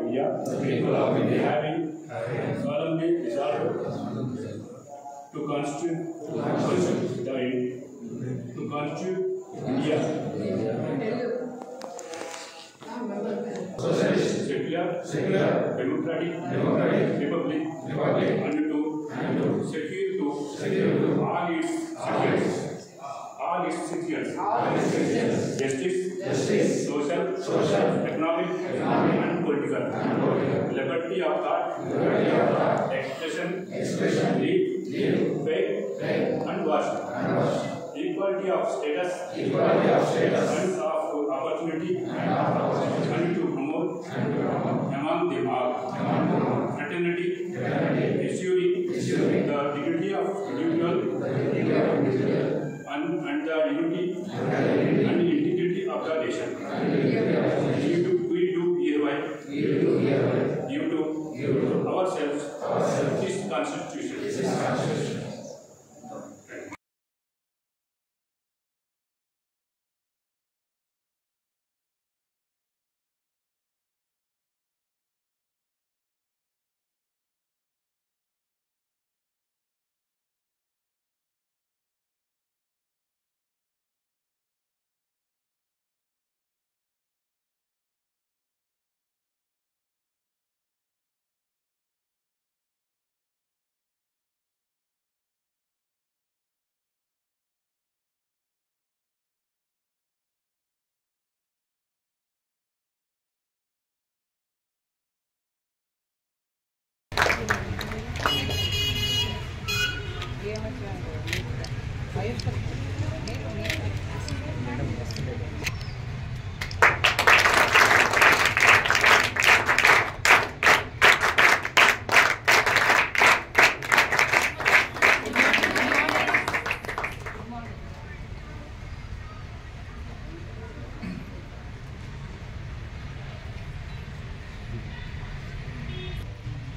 India, having solemnly resolved to constitute India secular, democratic republic, and to secure to all its citizens justice, social, economic, and political liberty of thought, expression, belief, faith, and worship, equality of status, and of opportunity, and to promote among them all fraternity, ensuring the dignity of individual and the unity and integrity of the nation. We do hereby give to ourselves this Constitution.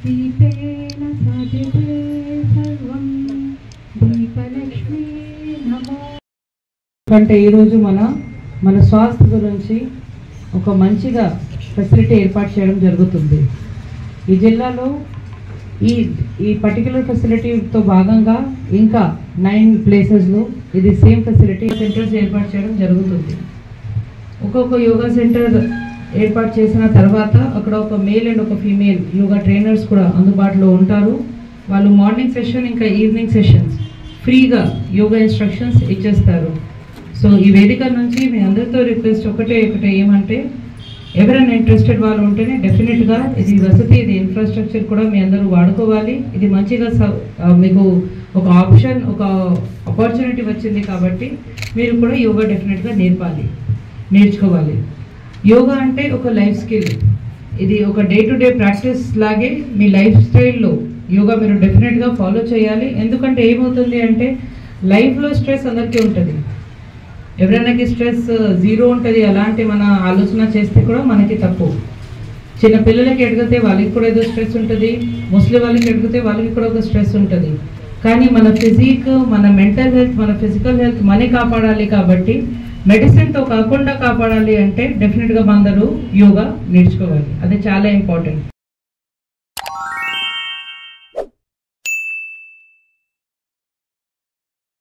దీపేన సాధితే సర్వం దీపలక్ష్మీ నమో. అంటే ఈరోజు మన స్వాస్థ్య గురించి ఒక మంచిగా facility ఏర్పాటు చేయడం జరుగుతుంది. ఈ జిల్లాలో ఈ పర్టికులర్ ఫెసిలిటీతో భాగంగా ఇంకా 9 ప్లేసెస్లో ఇది సేమ్ ఫెసిలిటీ సెంటర్స్ ఏర్పాటు చేయడం జరుగుతుంది. ఒక్కొక్క యోగా సెంటర్ ఏర్పాటు చేసిన తర్వాత అక్కడ ఒక మేల్ అండ్ ఒక ఫీమేల్ యోగా ట్రైనర్స్ కూడా అందుబాటులో ఉంటారు. వాళ్ళు మార్నింగ్ సెషన్ ఇంకా ఈవినింగ్ సెషన్స్ ఫ్రీగా యోగా ఇన్స్ట్రక్షన్స్ ఇచ్చేస్తారు. సో ఈ వేదిక నుంచి మీ అందరితో రిక్వెస్ట్ ఒకటే ఏమంటే ఎవరైనా ఇంట్రెస్టెడ్ వాళ్ళు ఉంటేనే డెఫినెట్గా ఇది వసతి, ఇది ఇన్ఫ్రాస్ట్రక్చర్ కూడా మీ అందరూ వాడుకోవాలి. ఇది మంచిగా మీకు ఒక ఆప్షన్, ఒక ఆపర్చునిటీ వచ్చింది కాబట్టి మీరు కూడా యోగా డెఫినెట్గా నేర్చుకోవాలి. యోగా అంటే ఒక లైఫ్ స్కిల్. ఇది ఒక డే టు డే ప్రాక్టీస్ లాగే మీ లైఫ్ స్టైల్లో యోగా మీరు డెఫినెట్గా ఫాలో చేయాలి. ఎందుకంటే ఏమవుతుంది అంటే లైఫ్లో స్ట్రెస్ అందరికీ ఉంటుంది. ఎవరైనాకి స్ట్రెస్ 0 ఉంటుంది. అలాంటి మన ఆలోచన చేస్తే కూడా మనకి తప్పు. చిన్న పిల్లలకి ఎడిగితే వాళ్ళకి కూడా ఏదో స్ట్రెస్ ఉంటుంది, ముసలి వాళ్ళకి ఎడిగితే వాళ్ళకి కూడా ఒక స్ట్రెస్ ఉంటుంది. కానీ మన ఫిజిక్, మన మెంటల్ హెల్త్, మన ఫిజికల్ హెల్త్ మనీ కాపాడాలి. కాబట్టి మెడిసిన్తో కాకుండా కాపాడాలి అంటే డెఫినెట్గా అందరూ యోగా నేర్చుకోవాలి. అది చాలా ఇంపార్టెంట్.